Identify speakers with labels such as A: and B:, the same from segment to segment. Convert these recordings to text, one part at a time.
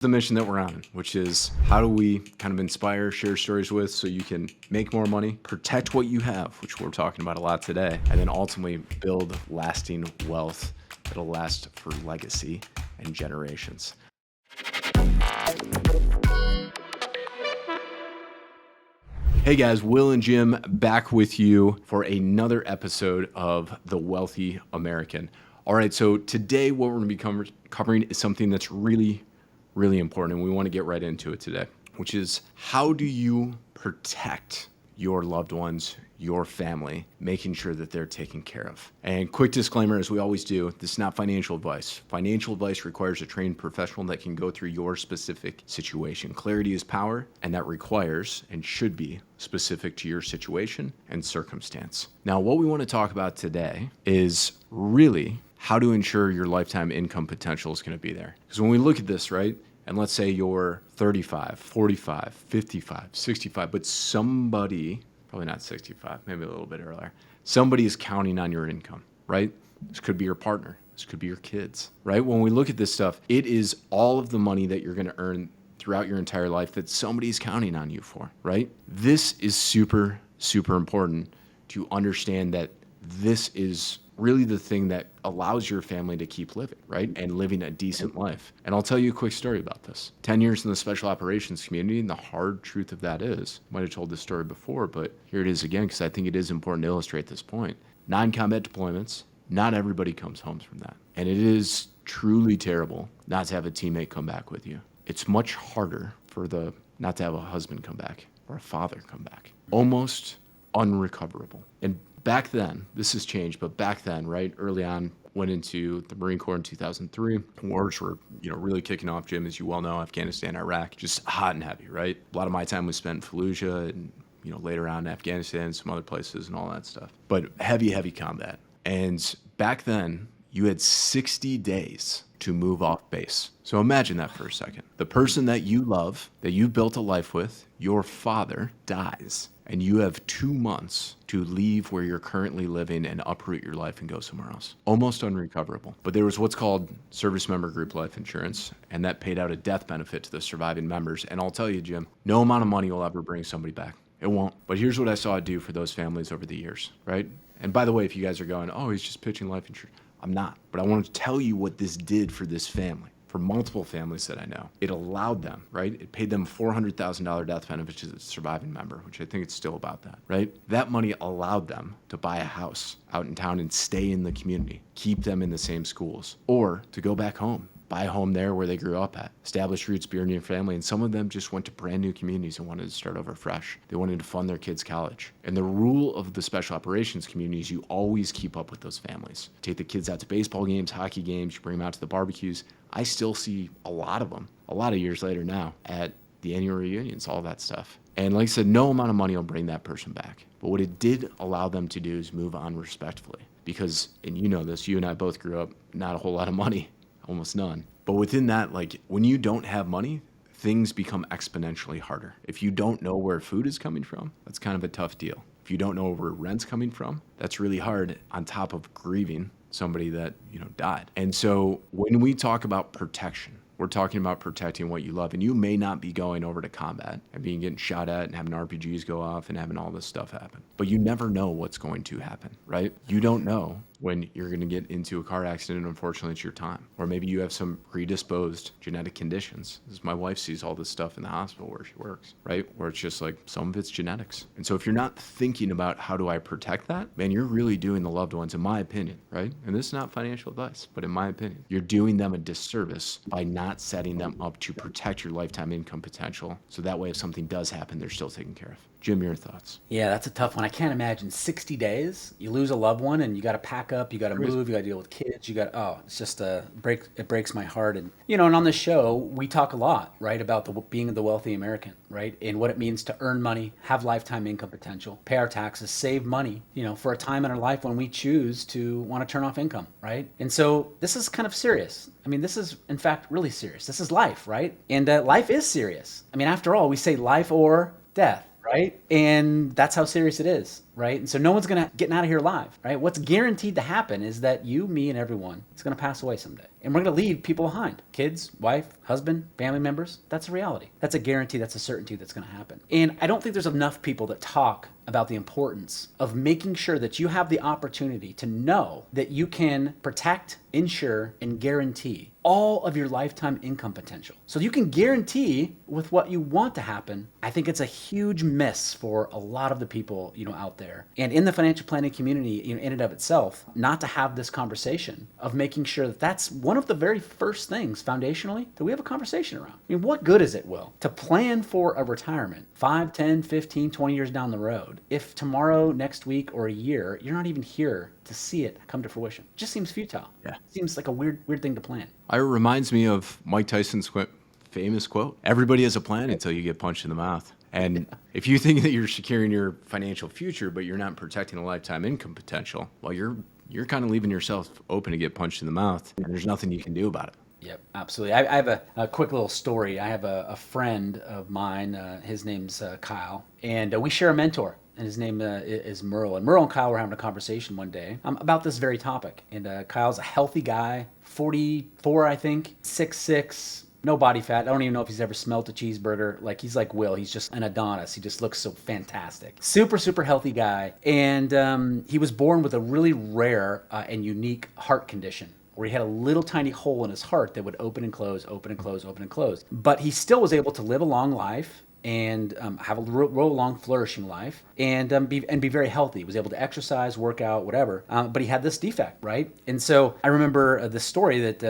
A: the mission that we're on, which is how do we kind of inspire, share stories with so you can make more money, protect what you have, which we're talking about a lot today, and then ultimately build lasting wealth that'll last for legacy and generations. Hey guys, Will and Jim back with you for another episode of The Wealthy American. All right, so today what we're going to be covering is something that's really important, and we want to get right into it today, which is how do you protect your loved ones, your family, making sure that they're taken care of. And quick disclaimer, as we always do, this is not financial advice. Financial advice requires a trained professional that can go through your specific situation. Clarity is power, and that requires and should be specific to your situation and circumstance. Now, what we want to talk about today is really how to ensure your lifetime income potential is going to be there. Because when we look at this, right, and let's say you're 35, 45, 55, 65, but somebody, probably not 65, maybe a little bit earlier, somebody is counting on your income, right? This could be your partner. This could be your kids, right? When we look at this stuff, it is all of the money that you're going to earn throughout your entire life that somebody's counting on you for, right? This is super important to understand that this is really the thing that allows your family to keep living, right? And living a decent life. And I'll tell you a quick story about this. 10 years in the special operations community, and the hard truth of that is, I might have told this story before, but here it is again, because I think it is important to illustrate this point. Non-combat deployments, not everybody comes home from that. And it is truly terrible not to have a teammate come back with you. It's much harder for not to have a husband come back or a father come back. Almost unrecoverable. And back then, this has changed, but back then, right, early on, went into the Marine Corps in 2003. Wars were, really kicking off, Jim, as you well know, Afghanistan, Iraq, just hot and heavy, right? A lot of my time was spent in Fallujah and, later on in Afghanistan, some other places and all that stuff. But heavy combat. And back then, you had 60 days to move off base. So imagine that for a second. The person that you love, that you've built a life with, your father, dies. And you have 2 months to leave where you're currently living and uproot your life and go somewhere else. Almost unrecoverable. But there was what's called service member group life insurance, and that paid out a death benefit to the surviving members. And I'll tell you, Jim, no amount of money will ever bring somebody back. It won't. But here's what I saw it do for those families over the years, right? And by the way, if you guys are going, oh, he's just pitching life insurance, I'm not. But I want to tell you what this did for this family. For multiple families that I know, it allowed them, right? It paid them $400,000 death benefit to the surviving member, which I think it's still about that, right? That money allowed them to buy a house out in town and stay in the community, keep them in the same schools, or to go back home, buy a home there where they grew up at, establish roots beyond your family. And some of them just went to brand new communities and wanted to start over fresh. They wanted to fund their kids' college. And the rule of the special operations community is you always keep up with those families. Take the kids out to baseball games, hockey games, you bring them out to the barbecues. I still see a lot of them, a lot of years later now, at the annual reunions, all that stuff. And like I said, no amount of money will bring that person back. But what it did allow them to do is move on respectfully. Because, and you know this, you and I both grew up, not a whole lot of money. Almost none. But within that, like when you don't have money, things become exponentially harder. If you don't know where food is coming from, that's kind of a tough deal. If you don't know where rent's coming from, that's really hard on top of grieving somebody that, died. And so when we talk about protection, we're talking about protecting what you love. And you may not be going over to combat and getting shot at and having RPGs go off and having all this stuff happen. But you never know what's going to happen, right? You don't know when you're going to get into a car accident, and unfortunately it's your time. Or maybe you have some predisposed genetic conditions. As my wife sees all this stuff in the hospital where she works, right? Where it's just like some of it's genetics. And so if you're not thinking about how do I protect that, man, you're really doing the loved ones, in my opinion, right? And this is not financial advice, but in my opinion, you're doing them a disservice by not setting them up to protect your lifetime income potential. So that way, if something does happen, they're still taken care of. Jim, your thoughts?
B: Yeah, that's a tough one. I can't imagine 60 days. You lose a loved one and you got to pack up, you got to move, you got to deal with kids. It's just it breaks my heart. And, and on this show, we talk a lot, right, about being the wealthy American, right? And what it means to earn money, have lifetime income potential, pay our taxes, save money, for a time in our life when we choose to want to turn off income, right? And so this is kind of serious. I mean, this is, in fact, really serious. This is life, right? And life is serious. I mean, after all, we say life or death. Right? And that's how serious it is. right? And so no one's going to get out of here alive, right? What's guaranteed to happen is that you, me, and everyone is going to pass away someday. And we're going to leave people behind. Kids, wife, husband, family members. That's a reality. That's a guarantee. That's a certainty that's going to happen. And I don't think there's enough people that talk about the importance of making sure that you have the opportunity to know that you can protect, insure, and guarantee all of your lifetime income potential. So you can guarantee with what you want to happen. I think it's a huge miss for a lot of the people, out there. And in the financial planning community, in and of itself, not to have this conversation of making sure that that's one of the very first things foundationally that we have a conversation around. I mean, what good is it, Will, to plan for a retirement 5, 10, 15, 20 years down the road if tomorrow, next week, or a year, you're not even here to see it come to fruition? It just seems futile.
A: Yeah.
B: It seems like a weird thing to plan.
A: It reminds me of Mike Tyson's famous quote, everybody has a plan until you get punched in the mouth. And if you think that you're securing your financial future, but you're not protecting a lifetime income potential, well, you're kind of leaving yourself open to get punched in the mouth, and there's nothing you can do about it.
B: Yep, absolutely. I have a quick little story. I have a friend of mine. His name's Kyle, and we share a mentor. And his name is Merle. And Merle and Kyle were having a conversation one day about this very topic. And Kyle's a healthy guy, 44, I think, 6'6", no body fat. I don't even know if he's ever smelt a cheeseburger. Like, he's like Will. He's just an Adonis. He just looks so fantastic. Super, super healthy guy. And he was born with a really rare and unique heart condition, where he had a little tiny hole in his heart that would open and close, open and close, open and close. But he still was able to live a long life and have a real long, flourishing life, and be very healthy. He was able to exercise, work out, whatever. But he had this defect, right? And so I remember the story that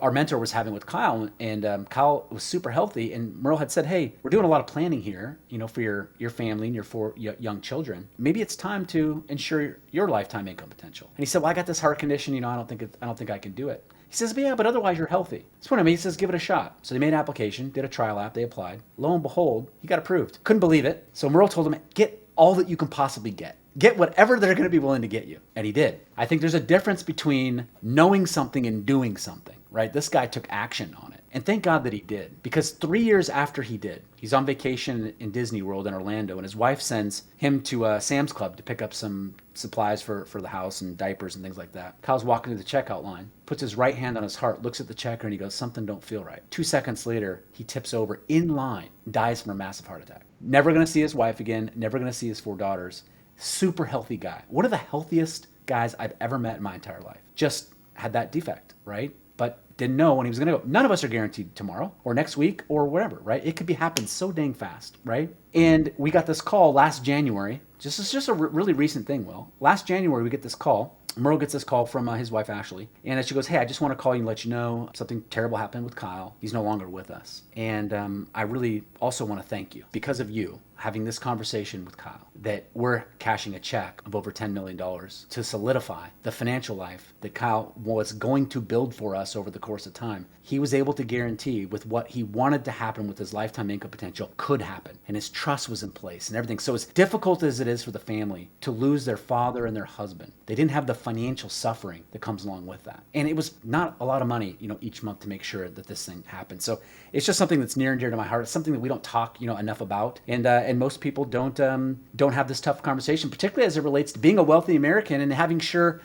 B: our mentor was having with Kyle, and Kyle was super healthy, and Merle had said, "Hey, we're doing a lot of planning here, for your family and your 4 young children. Maybe it's time to ensure your lifetime income potential." And he said, "Well, I got this heart condition. I don't think I can do it." He says, "But yeah, but otherwise you're healthy." So what I mean, he says, "Give it a shot." So they made an application, did a trial app, they applied. Lo and behold, he got approved. Couldn't believe it. So Merle told him, "Get all that you can possibly get. Get whatever they're going to be willing to get you." And he did. I think there's a difference between knowing something and doing something, right? This guy took action on it. And thank God that he did, because 3 years after he did, he's on vacation in Disney World in Orlando, and his wife sends him to Sam's Club to pick up some supplies for the house and diapers and things like that. Kyle's walking to the checkout line, puts his right hand on his heart, looks at the checker, and he goes, "Something don't feel right." 2 seconds later, he tips over in line, dies from a massive heart attack. Never going to see his wife again, never going to see his 4 daughters. Super healthy guy. One of the healthiest guys I've ever met in my entire life. Just had that defect, right? But didn't know when he was going to go. None of us are guaranteed tomorrow or next week or whatever, right? It could be happen so dang fast, right? And we got this call last January. It's just a really recent thing, Will. Last January, we get this call. Merle gets this call from his wife, Ashley. And she goes, "Hey, I just want to call you and let you know something terrible happened with Kyle. He's no longer with us. And I really also want to thank you, because of you having this conversation with Kyle, that we're cashing a check of over $10 million to solidify the financial life that Kyle was going to build for us over the course of time. He was able to guarantee with what he wanted to happen with his lifetime income potential could happen. And his trust was in place and everything." So as difficult as it is for the family to lose their father and their husband, they didn't have the financial suffering that comes along with that. And it was not a lot of money, each month to make sure that this thing happened. So it's just something that's near and dear to my heart. It's something that we don't talk, enough about. And most people don't have this tough conversation, particularly as it relates to being a wealthy American and making sure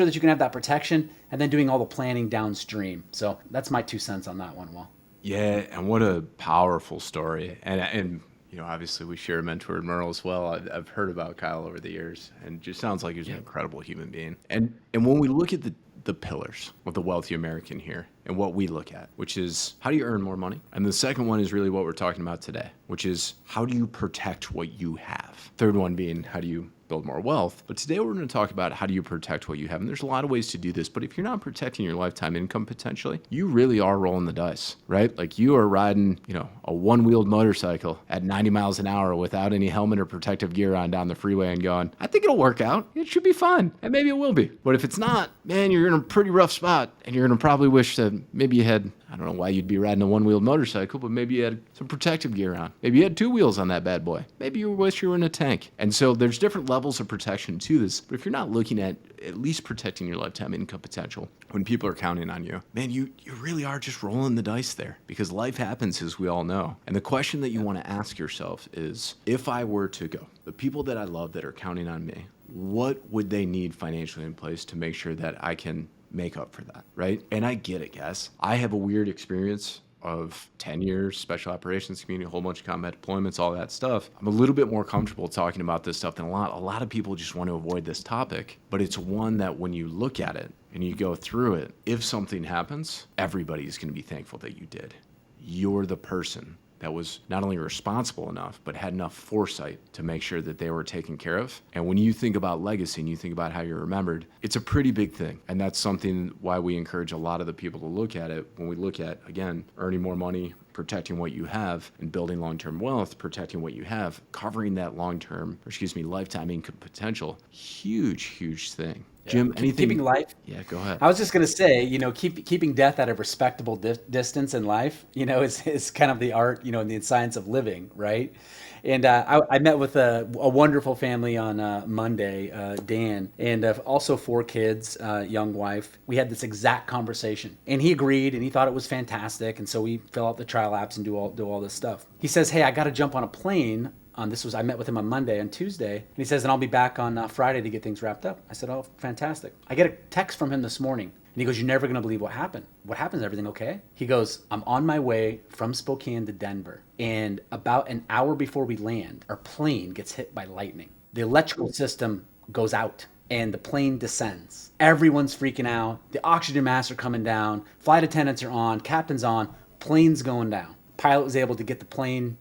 B: that you can have that protection and then doing all the planning downstream. So that's my 2 cents on that one, Will.
A: Yeah, and what a powerful story. And obviously we share a mentor in Merle as well. I've heard about Kyle over the years, and just sounds like he's an incredible human being. And when we look at the pillars of the wealthy American here and what we look at, which is how do you earn more money? And the second one is really what we're talking about today, which is how do you protect what you have? Third one being how do you build more wealth? But today we're going to talk about how do you protect what you have. And there's a lot of ways to do this, but if you're not protecting your lifetime income potentially, you really are rolling the dice, right? Like you are riding, a one-wheeled motorcycle at 90 miles an hour without any helmet or protective gear on down the freeway and going, "I think it'll work out. It should be fun." And maybe it will be. But if it's not, man, you're in a pretty rough spot, and you're going to probably wish to said maybe you had, I don't know why you'd be riding a one-wheeled motorcycle, but maybe you had some protective gear on. Maybe you had two wheels on that bad boy. Maybe you wish you were in a tank. And so there's different levels of protection to this. But if you're not looking at least protecting your lifetime income potential when people are counting on you, man, you really are just rolling the dice there, because life happens, as we all know. And the question that you want to ask yourself is, if I were to go, the people that I love that are counting on me, what would they need financially in place to make sure that I can make up for that, right? And I get it, guys. I have a weird experience of 10 years, special operations community, a whole bunch of combat deployments, all that stuff. I'm a little bit more comfortable talking about this stuff than a lot of people just want to avoid this topic, but it's one that when you look at it and you go through it, if something happens, everybody's going to be thankful that you did. You're the person that was not only responsible enough, but had enough foresight to make sure that they were taken care of. And when you think about legacy and you think about how you're remembered, it's a pretty big thing. And that's something why we encourage a lot of the people to look at it when we look at, again, earning more money, protecting what you have, and building long-term wealth, protecting what you have, covering that lifetime income potential. Huge thing. Jim, anything?
B: Keeping life.
A: Yeah, go ahead.
B: I was just going to say, keeping death at a respectable distance in life, is kind of the art, and the science of living, right? And I met with a wonderful family on Monday, Dan, and also 4 kids, young wife. We had this exact conversation, and he agreed, and he thought it was fantastic. And so we fill out the trial apps and do all this stuff. He says, "Hey, I got to jump on a plane." I met with him on Monday. On Tuesday, and he says, "And I'll be back on Friday to get things wrapped up." I said, "Oh, fantastic." I get a text from him this morning, and he goes, "You're never going to believe what happened." "What happened? Is everything okay?" He goes, "I'm on my way from Spokane to Denver, and about an hour before we land, our plane gets hit by lightning. The electrical system goes out, and the plane descends. Everyone's freaking out. The oxygen masks are coming down. Flight attendants are on. Captain's on. Plane's going down. Pilot was able to get the plane,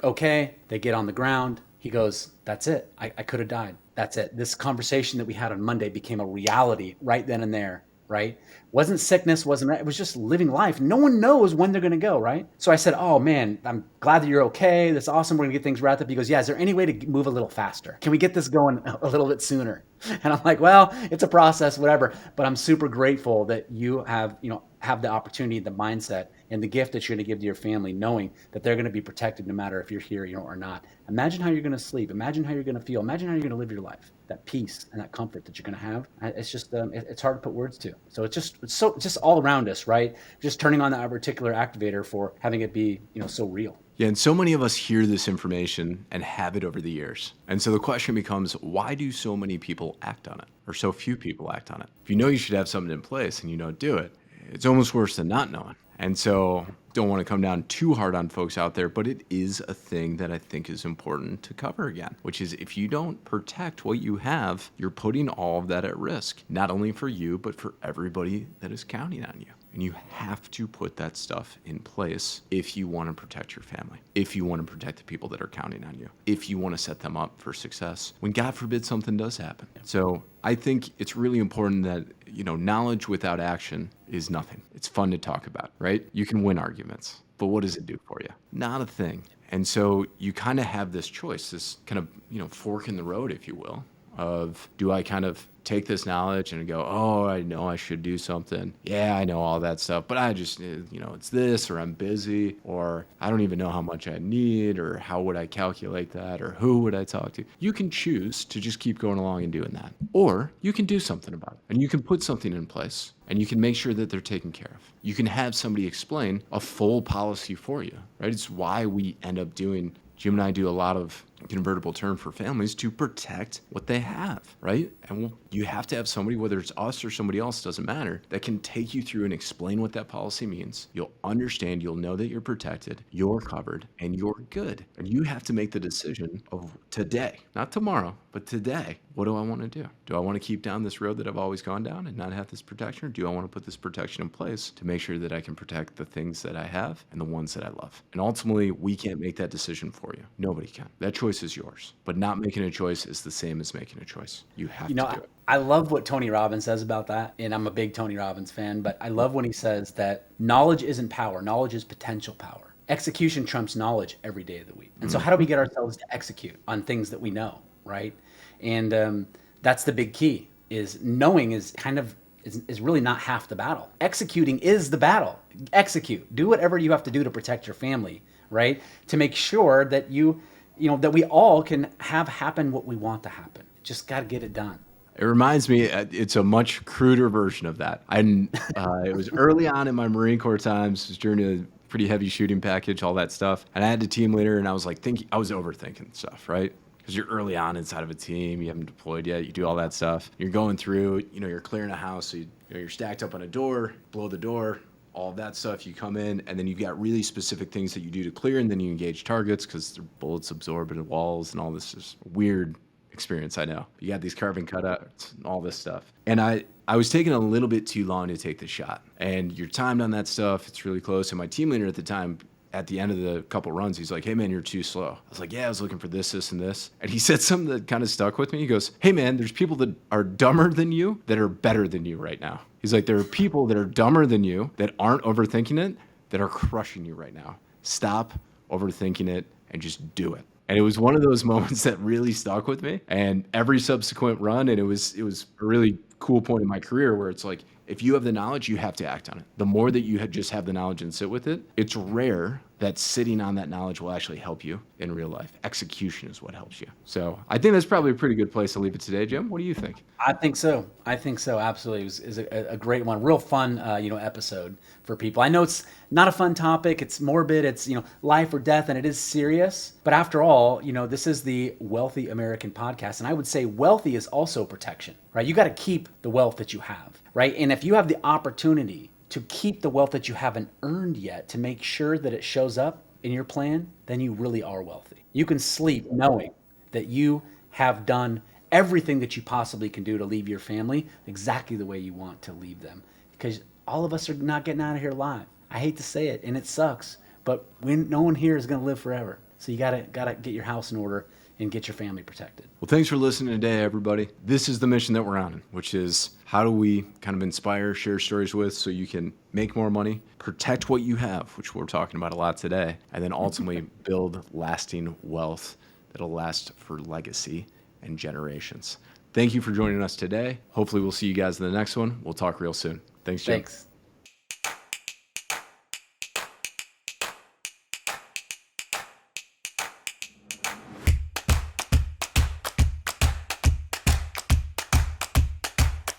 B: okay." They get on the ground. He goes, "That's it. I could have died. That's it." This conversation that we had on Monday became a reality right then and there, right? Wasn't sickness, it was just living life. No one knows when they're going to go, right? So I said, "Oh man, I'm glad that you're okay. That's awesome. We're going to get things wrapped up." He goes, "Yeah, is there any way to move a little faster? Can we get this going a little bit sooner?" And I'm like, "Well, it's a process, whatever. But I'm super grateful that you have the opportunity, the mindset, and the gift that you're going to give to your family, knowing that they're going to be protected no matter if you're here, or not. Imagine how you're going to sleep. Imagine how you're going to feel. Imagine how you're going to live your life. That peace and that comfort that you're going to have. It's just, it's hard to put words to. So it's just all around us, right? Just turning on that particular activator for having it be, so real."
A: Yeah, and so many of us hear this information and have it over the years. And so the question becomes, why do so many people act on it, or so few people act on it? If you know you should have something in place and you don't do it, it's almost worse than not knowing. And so don't want to come down too hard on folks out there, but it is a thing that I think is important to cover again, which is if you don't protect what you have, you're putting all of that at risk, not only for you, but for everybody that is counting on you. And you have to put that stuff in place if you want to protect your family, if you want to protect the people that are counting on you, if you want to set them up for success when, God forbid, something does happen. So I think it's really important that, knowledge without action is nothing. It's fun to talk about, right? You can win arguments, but what does it do for you? Not a thing. And so you kind of have this choice, this kind of, fork in the road, if you will, of do I kind of take this knowledge and go, "Oh, I know I should do something. Yeah, I know all that stuff, but I just, it's this, or I'm busy, or I don't even know how much I need, or how would I calculate that, or who would I talk to?" You can choose to just keep going along and doing that. Or you can do something about it, and you can put something in place, and you can make sure that they're taken care of. You can have somebody explain a full policy for you, right? It's why we end up doing, Jim and I do a lot of convertible term for families to protect what they have, right? And you have to have somebody, whether it's us or somebody else, doesn't matter, that can take you through and explain what that policy means. You'll understand, you'll know that you're protected, you're covered, and you're good. And you have to make the decision of today, not tomorrow, but today. What do I want to do? Do I want to keep down this road that I've always gone down and not have this protection? Or do I want to put this protection in place to make sure that I can protect the things that I have and the ones that I love? And ultimately, we can't make that decision for you. Nobody can. That choice is yours. But not making a choice is the same as making a choice. You have to do it.
B: I love what Tony Robbins says about that, and I'm a big Tony Robbins fan, but I love when he says that knowledge isn't power, knowledge is potential power. Execution trumps knowledge every day of the week. And so how do we get ourselves to execute on things that we know, right? And that's the big key, is knowing is kind of is really not half the battle. Executing is the battle. Execute. Do whatever you have to do to protect your family, right? To make sure that that we all can have happen what we want to happen. Just got to get it done.
A: It reminds me, it's a much cruder version of that. It was early on in my Marine Corps times, it was during a pretty heavy shooting package, all that stuff. And I had a team leader, and I was like I was overthinking stuff, right? Because you're early on inside of a team, you haven't deployed yet, you do all that stuff. You're going through, you're clearing a house, so you're stacked up on a door, blow the door, all of that stuff. You come in, and then you've got really specific things that you do to clear, and then you engage targets because their bullets absorb into walls and all this is weird experience. I know you got these carbon cutouts and all this stuff, and I was taking a little bit too long to take the shot, and you're timed on that stuff. It's really close, and my team leader at the time, at the end of the couple runs, he's like, "Hey man, you're too slow." I was like, "Yeah, I was looking for this, and this," and he said something that kind of stuck with me. He goes, "Hey man, there's people that are dumber than you that are better than you right now." He's like, "There are people that are dumber than you that aren't overthinking it that are crushing you right now. Stop overthinking it and just do it." And it was one of those moments that really stuck with me. And every subsequent run, and it was a really cool point in my career where it's like, if you have the knowledge, you have to act on it. The more that you just have the knowledge and sit with it, it's rare that sitting on that knowledge will actually help you in real life. Execution is what helps you. So I think that's probably a pretty good place to leave it today, Jim. What do you think?
B: I think so. Absolutely. It was a great one. Real fun, episode for people. I know it's not a fun topic. It's morbid. It's, life or death, and it is serious. But after all, this is the Wealthy American Podcast. And I would say wealthy is also protection, right? You got to keep the wealth that you have, right? And if you have the opportunity to keep the wealth that you haven't earned yet, to make sure that it shows up in your plan, then you really are wealthy. You can sleep knowing that you have done everything that you possibly can do to leave your family exactly the way you want to leave them. Because all of us are not getting out of here alive. I hate to say it, and it sucks, but no one here is going to live forever. So you gotta get your house in order and get your family protected.
A: Well, thanks for listening today, everybody. This is the mission that we're on, which is how do we kind of inspire, share stories with, so you can make more money, protect what you have, which we're talking about a lot today, and then ultimately build lasting wealth that'll last for legacy and generations. Thank you for joining us today. Hopefully we'll see you guys in the next one. We'll talk real soon. Thanks, Jim.
B: Thanks.